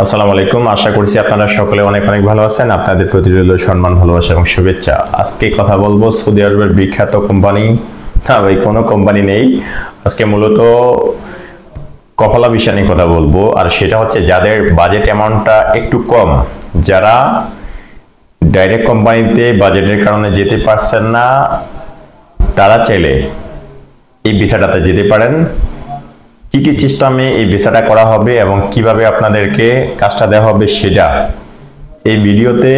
আসসালামু আলাইকুম। আশা করছি আপনারা সকলে অনেক অনেক ভালো আছেন। আপনাদের প্রতি রইল সম্মান, ভালোবাসা এবং শুভেচ্ছা। আজকে কথা বলবো সৌদি আরবের বিখ্যাত কোম্পানি, না ভাই কোনো কোম্পানি নেই, আজকে মূলত কফলা ভিসা নিয়ে কথা বলবো। আর সেটা হচ্ছে যাদের বাজেট অ্যামাউন্টটা একটু কম, যারা ডাইরেক্ট কোম্পানিতে বাজেটের কারণে যেতে পারছেন না, তারা চাইলে এই ভিসাটাতে যেতে পারেন। কি কি সিস্টেমে এই ভিসাটা করা হবে এবং কিভাবে আপনাদেরকে কাজটা দেওয়া হবে সেটা এই ভিডিওতে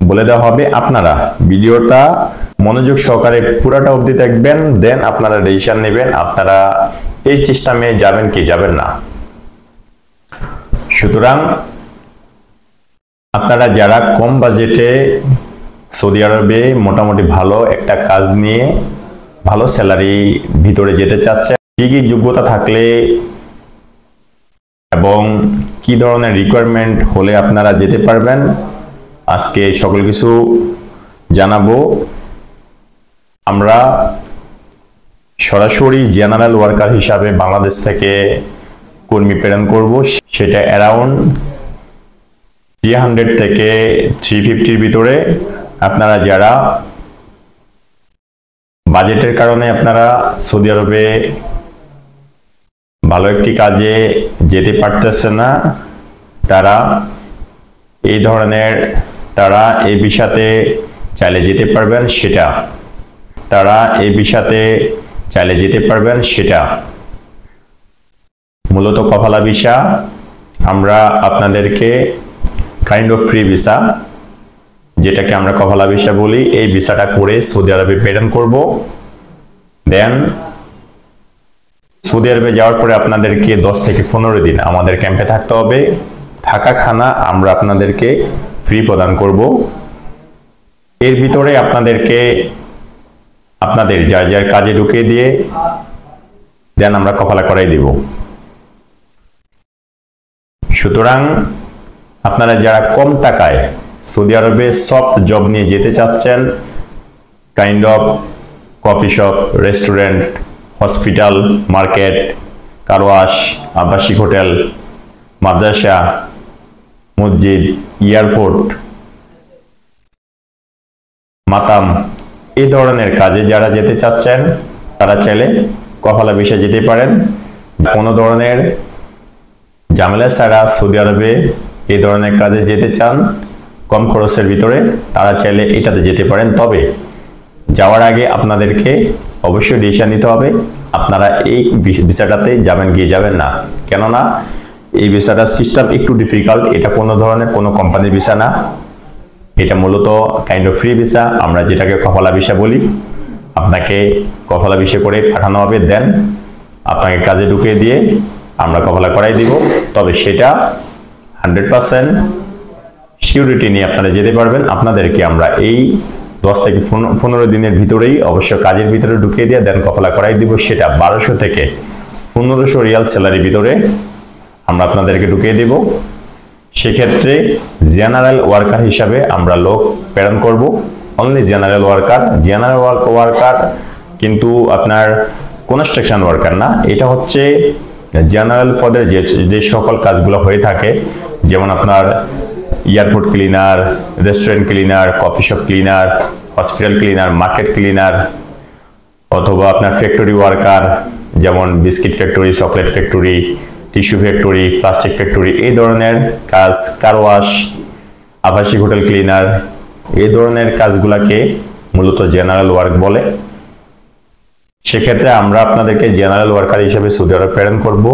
বলে দেওয়া হবে। আপনারা ভিডিওটা মনোযোগ সহকারে পুরাটা অবধি দেখবেন, দেন আপনারা ডিসিশন নেবেন আপনারা এই সিস্টেমে যাবেন কি যাবেন না। সুতরাং আপনারা যারা কম বাজেটে সৌদি আরবে মোটামুটি ভালো একটা কাজ নিয়ে ভালো স্যালারি ভিতরে যেতে চাচ্ছেন, কি কি যোগ্যতা থাকলে এবং কি ধরনের রিকোয়ারমেন্ট হলে আপনারা যেতে পারবেন, আজকে সকল কিছু জানাবো। আমরা সরাসরি জেনারেল ওয়ার্কার হিসাবে বাংলাদেশ থেকে কর্মী প্রেরণ করব, সেটা অ্যারাউন্ড 300 থেকে 350-র ভিতরে। আপনারা যারা বাজেটের কারণে আপনারা সৌদি আরবে ভালো একটি কাজে যেতে পারতেছে না, তারা এই ভিসাতে চাইলে যেতে পারবেন সেটা মূলত কফলা ভিসা। আমরা আপনাদেরকে কাইন্ড অফ ফ্রি ভিসা, যেটাকে আমরা কফলা ভিসা বলি, এই ভিসাটা করে সৌদি আরবে প্রেরণ করব। দেন সৌদি আরবে যাওয়ার পরে আপনাদেরকে 10 থেকে 15 দিন আমাদের ক্যাম্পে থাকতে হবে। থাকা খানা আমরা আপনাদেরকে ফ্রি প্রদান করব। এর ভিতরে আপনাদেরকে আপনাদের যার যার কাজে ঢুকিয়ে দিয়ে দেন আমরা কফলা করাই দিব। সুতরাং আপনারা যারা কম টাকায় সৌদি আরবে সফট জব নিয়ে যেতে চাচ্ছেন, kind of coffee shop, restaurant, hospital, market, car wash, আবাসিক হোটেল, মাদ্রাসা, মসজিদ, এয়ারপোর্ট, মাতাম, এই ধরনের কাজে যারা যেতে চাচ্ছেন তারা চাইলে কফলা ভিসা যেতে পারেন। কোনো ধরনের ঝামেলা ছাড়া সৌদি আরবে এই ধরনের কাজে যেতে চান কম খরচের ভিতরে, তারা চাইলে এটাতে যেতে পারেন। তবে যাওয়ার আগে আপনাদেরকে অবশ্যই ডিসিশন নিতে হবে আপনারা এই ভিসাটাতে যাবেন কি যাবেন না। কেননা এই ভিসাটার সিস্টেম একটু ডিফিকাল্ট। এটা কোনো ধরনের কোনো কোম্পানির ভিসা না, এটা মূলত কাইন্ড অফ ফ্রি ভিসা, আমরা যেটাকে কফলা ভিসা বলি। আপনাকে কফলা ভিসা করে পাঠানো হবে, দেন আপনাকে কাজে ঢুকিয়ে দিয়ে আমরা কফলা করাই দিব। তবে সেটা 100% সিকিউরিটি নিয়ে আপনারা যেতে পারবেন। আপনাদেরকে আমরা এই 10 থেকে 15 দিনের ভিতরেই অবশ্য কাজের ভিতরে ঢুকিয়ে দিয়ে দেন কফলা করাই দিব। সেটা 1200 থেকে 1500 রিয়াল স্যালারির ভিতরে আমরা আপনাদেরকে ঢুকিয়ে দিব। সেক্ষেত্রে জেনারেল ওয়ার্কার হিসাবে আমরা লোক প্রেরণ করব, অনলি জেনারেল ওয়ার্কার, কিন্তু আপনার কনস্ট্রাকশন ওয়ার্কার না। এটা হচ্ছে জেনারেল পদের যে সকল কাজগুলো হয়ে থাকে, যেমন আপনার airport cleaner, restaurant cleaner, coffee shop cleaner, hospital cleaner, market cleaner, অথবা আপনার ফ্যাক্টরি ওয়ার্কার, যেমন biscuit factory, chocolate factory, tissue factory, plastic factory, এই ধরনের কাজ, কার ওয়াশ, আবাসিক হোটেল ক্লিনার, এই ধরনের কাজগুলাকে মূলত জেনারেল ওয়ার্ক বলে। সেক্ষেত্রে আমরা আপনাদেরকে জেনারেল ওয়ার্কার হিসেবে সৌদি আরব প্রেরণ করব।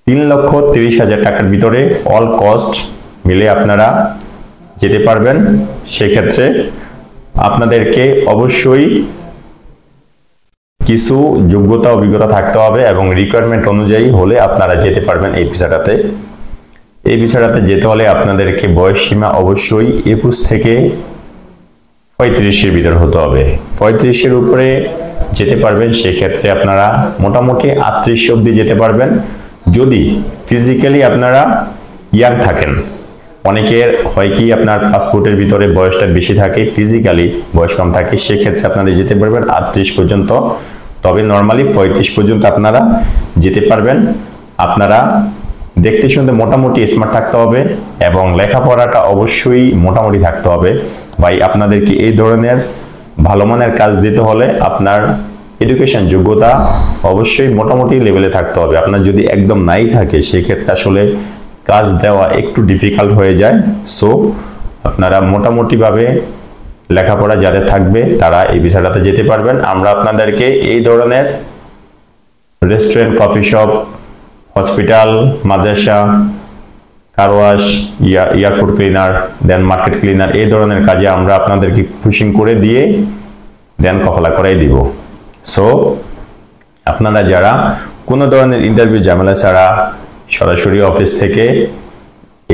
3,30,000 টাকার ভিতরে অল কস্ট মিলে আপনারা যেতে পারবেন। সেক্ষেত্রে আপনাদেরকে অবশ্যই কিছু যোগ্যতা অভিজ্ঞতা থাকতে হবে এবং রিকোয়ারমেন্ট অনুযায়ী হলে আপনারা যেতে পারবেন এই ভিসাটাতে। এই ভিসাটাতে যেতে হলে আপনাদেরকে বয়স সীমা অবশ্যই 21 থেকে 35-এর ভিতর হতে হবে। 35-এর উপরে যেতে পারবেন, সেক্ষেত্রে আপনারা মোটামুটি 38 অবধি যেতে পারবেন যদি ফিজিক্যালি আপনারা ইয়াং থাকেন। অনেকের হয় কি আপনার পাসপোর্টের ভিতরে বয়সটা বেশি থাকে, ফিজিক্যালি বয়স কম থাকে, সেক্ষেত্রে আপনারা যেতে পারবেন 38 পর্যন্ত। তবে নর্মালি 35 পর্যন্ত আপনারা যেতে পারবেন। আপনারা দেখতে শুনতে মোটামুটি স্মার্ট থাকতে হবে এবং লেখাপড়াটা অবশ্যই মোটামুটি থাকতে হবে। ভাই আপনাদেরকে এই ধরনের ভালো মানের কাজ দিতে হলে আপনার এডুকেশন যোগ্যতা অবশ্যই মোটামুটি লেভেলে থাকতে হবে। আপনার যদি একদম নাই থাকে সেক্ষেত্রে আসলে কাজ দেওয়া একটু ডিফিকাল্ট হয়ে যায়। সো আপনারা মোটামুটিভাবে লেখাপড়া যাদের থাকবে তারা এই বিষয়টাতে যেতে পারবেন। আমরা আপনাদেরকে এই ধরনের রেস্টুরেন্ট, কফি শপ, হসপিটাল, মাদ্রাসা, কারওয়াশ, এয়ারপোর্ট ক্লিনার, দেন মার্কেট ক্লিনার, এই ধরনের কাজে আমরা আপনাদেরকে পুশিং করে দিয়ে দেন কফলা করাই দিব। সো আপনারা যারা কোনো ধরনের ইন্টারভিউ ঝামেলা ছাড়া সরাসরি অফিস থেকে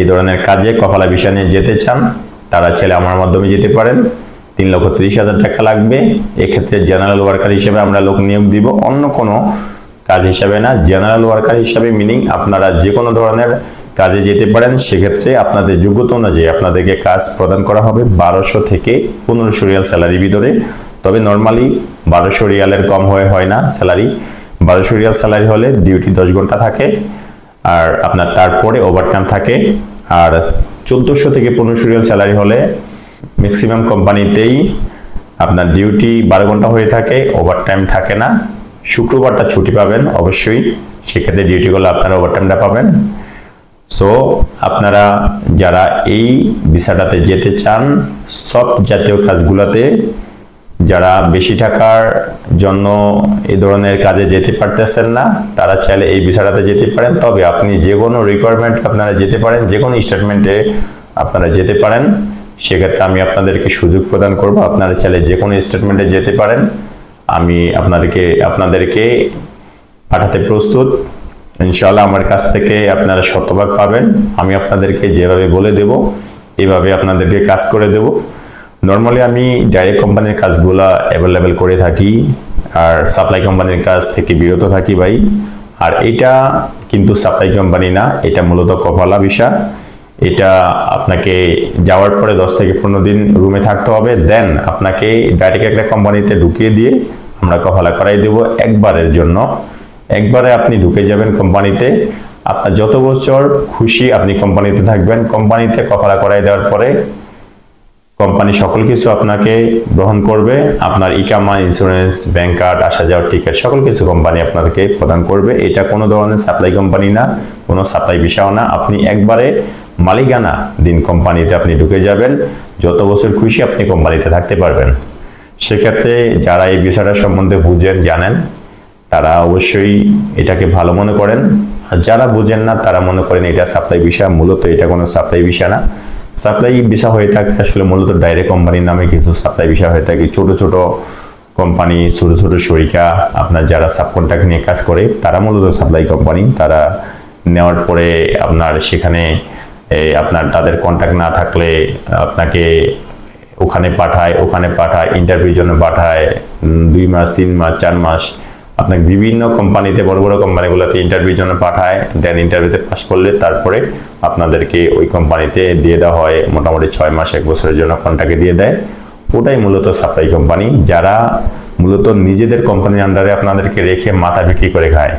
এই ধরনের কাজে কফলা ভিসা নিয়ে যেতে চান তারা চাইলে আমার মাধ্যমে যেতে পারেন। 3,30,000 টাকা লাগবে। এক্ষেত্রে জেনারেল ওয়ার্কার হিসেবে আমরা লোক নিয়োগ দিব, অন্য কোনো কাজ হিসাবে না। জেনারেল ওয়ার্কার হিসাবে মিনিং আপনারা যে কোনো ধরনের কাজে যেতে পারেন। সেক্ষেত্রে আপনাদের যোগ্যতা অনুযায়ী আপনাদেরকে কাজ প্রদান করা হবে 1200 থেকে 1500 রিয়াল স্যালারির ভিতরে। তবে নর্মালি 1200 রিয়ালের কম হয় না স্যালারি। 1200 রিয়াল স্যালারি হলে ডিউটি 10 ঘন্টা থাকে আর আপনার তারপরে ওভারটাইম থাকে। আর 1400 থেকে 1500 রিয়াল স্যালারি হলে ম্যাক্সিমাম কোম্পানিতেই আপনার ডিউটি 12 ঘন্টা হয়ে থাকে, ওভারটাইম থাকে না। শুক্রবারটা ছুটি পাবেন অবশ্যই, সেক্ষেত্রে ডিউটি করলে আপনারা ওভারটাইমটা পাবেন। সো আপনারা যারা এই ভিসাটাতে যেতে চান, সফট জাতীয় কাজগুলোতে যারা বেশি টাকার জন্য এই ধরনের কাজে যেতে পারতেছেন না তারা চাইলে এই ভিসাটাতে যেতে পারেন। তবে আপনি যে কোনো রিকোয়ারমেন্ট আপনারা যেতে পারেন, যে কোনো স্টেটমেন্টে আপনারা যেতে পারেন। সেক্ষেত্রে আমি আপনাদেরকে সুযোগ প্রদান করব, আপনারা চাইলে যে কোনো স্টেটমেন্টে যেতে পারেন। আমি আপনাদেরকে পাঠাতে প্রস্তুত। ইনশাআল্লাহ আমার কাছ থেকে আপনারা শতভাগ পাবেন। আমি আপনাদেরকে যেভাবে বলে দেব এইভাবে আপনাদেরকে কাজ করে দেব। নর্মালি আমি ডাইরেক্ট কোম্পানির কাজগুলো অ্যাভেলেবেল করে থাকি আর সাপ্লাই কোম্পানির কাজ থেকে বিরত থাকি ভাই। আর এটা কিন্তু সাপ্লাই কোম্পানি না, এটা মূলত কফলা ভিসা। এটা আপনাকে যাওয়ার পরে 10 থেকে 15 দিন রুমে থাকতে হবে, দেন আপনাকে ডাইরেক্ট একটা কোম্পানিতে ঢুকিয়ে দিয়ে আমরা কফলা করাই দেব একবারের জন্য। একবারে আপনি ঢুকে যাবেন কোম্পানিতে, আপনার যত বছর খুশি আপনি কোম্পানিতে থাকবেন। কোম্পানিতে কফলা করাই দেওয়ার পরে কোম্পানি সকল কিছু আপনাকে গ্রহণ করবে। আপনার ইকামা, ইন্স্যুরেন্স, ব্যাংক কার্ড, আসা যাওয়ার টিকিট সকল কিছু কোম্পানি আপনাকে প্রদান করবে। এটা কোনো ধরনের সাপ্লাই কোম্পানি না, কোনো সাপ্লাই ভিসাও না। আপনি একবারে মালিকানা দিন কোম্পানিতে আপনি ঢুকে যাবেন, যত বছর খুশি আপনি কোম্পানিতে থাকতে পারবেন। সেক্ষেত্রে যারা এই ভিসাটা সম্বন্ধে বুঝেন, জানেন, তারা অবশ্যই এটাকে ভালো মনে করেন। আর যারা বুঝেন না তারা মনে করেন এটা সাপ্লাই ভিসা। মূলত এটা কোনো সাপ্লাই ভিসা না। সাপ্লাই ভিসা হয়ে থাকে আসলে মূলত ডাইরেক্ট কোম্পানির নামে কিছু সাপ্লাই ভিসা হয়ে থাকে। ছোট ছোট কোম্পানি, ছোট ছোট শরিকা, আপনার যারা সাবকন্ট্রাক্ট নিয়ে কাজ করে তারা মূলত সাপ্লাই কোম্পানি। তারা নেওয়ার পরে আপনার সেখানে আপনার তাদের কন্ট্যাক্ট না থাকলে আপনাকে ওখানে পাঠায়, ইন্টারভিউর জন্য পাঠায় 2 মাস, 3 মাস, 4 মাস। আপনাকে বিভিন্ন কোম্পানিতে, বড় বড় কোম্পানিগুলোতে ইন্টারভিউর জন্য পাঠায়। দেন ইন্টারভিউতে পাস করলে তারপরে আপনাদেরকে ওই কোম্পানিতে দিয়ে দেওয়া হয় মোটামুটি 6 মাস, 1 বছরের জন্য কন্ট্রাক্টে দিয়ে দেয়। ওটাই মূলত সাপ্লাই কোম্পানি, যারা মূলত নিজেদের কোম্পানির আন্ডারে আপনাদেরকে রেখে মাথা বিক্রি করে খায়,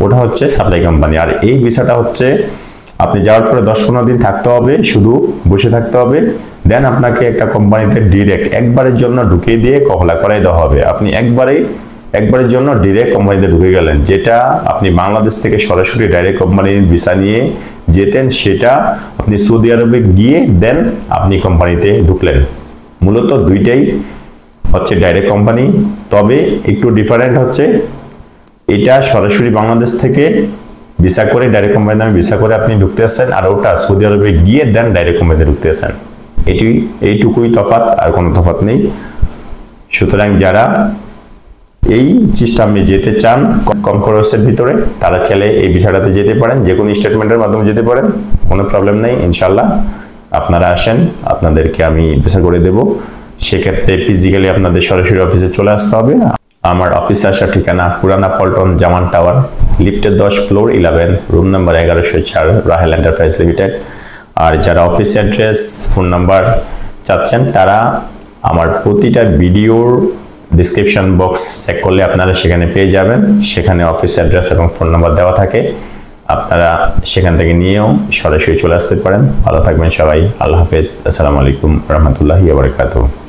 ওটা হচ্ছে সাপ্লাই কোম্পানি। আর এই ভিসাটা হচ্ছে আপনি যাওয়ার পরে 10-15 দিন থাকতে হবে, শুধু বসে থাকতে হবে। দেন আপনাকে একটা কোম্পানিতে ডিরেক্ট একবারের জন্য ঢুকিয়ে দিয়ে কফলা করাই দেওয়া হবে। আপনি একবারের জন্য ডিরেক্ট কোম্পানিতে ঢুকে গেলেন। যেটা আপনি বাংলাদেশ থেকে সরাসরি ডাইরেক্ট কোম্পানির ভিসা নিয়ে যেতেন, সেটা আপনি সৌদি আরবে গিয়ে দেন আপনি কোম্পানিতে ঢুকলেন। মূলত দুইটাই হচ্ছে ডাইরেক্ট কোম্পানি, তবে একটু ডিফারেন্ট হচ্ছে এটা সরাসরি বাংলাদেশ থেকে ভিসা করে ডাইরেক্ট কোম্পানির নামে ভিসা করে আপনি ঢুকতে আসছেন, আর ওটা সৌদি আরবে গিয়ে দেন ডাইরেক্ট কোম্পানিতে ঢুকতে আসছেন। এইটুকুই তফাৎ, আর কোনো তফাৎ নেই। সুতরাং যারা এই সিস্টেমে যেতে চান কম খরচের ভিতরে, তারা চাইলে এই বিষয়টাতে যেতে পারেন, যে কোনো স্টেটমেন্টের মাধ্যমে যেতে পারেন, কোনো প্রবলেম নেই। ইনশাল্লাহ আপনারা আসেন, আপনাদেরকে আমি ভিসা করে দেব। সেক্ষেত্রে ফিজিক্যালি আপনাদের সরাসরি অফিসে চলে আসতে হবে। আমার অফিসে আসার ঠিকানা পুরানা পল্টন, জামান টাওয়ার, লিফটের 10, floor 11, room number 1104, Rahel enterprise limited. আর যারা অফিস অ্যাড্রেস, ফোন নাম্বার চাচ্ছেন তারা আমার প্রতিটা ভিডিওর ডিসক্রিপশন বক্স চেক করলে আপনারা সেখানে পেয়ে যাবেন। সেখানে অফিস অ্যাড্রেস এবং ফোন নাম্বার দেওয়া থাকে। আপনারা সেখান থেকে নিয়েও সরাসরি চলে আসতে পারেন। ভালো থাকবেন সবাই। আল্লাহ হাফেজ। আসসালামু আলাইকুম রহমতুল্লাহি ওয়া বারাকাতুহু।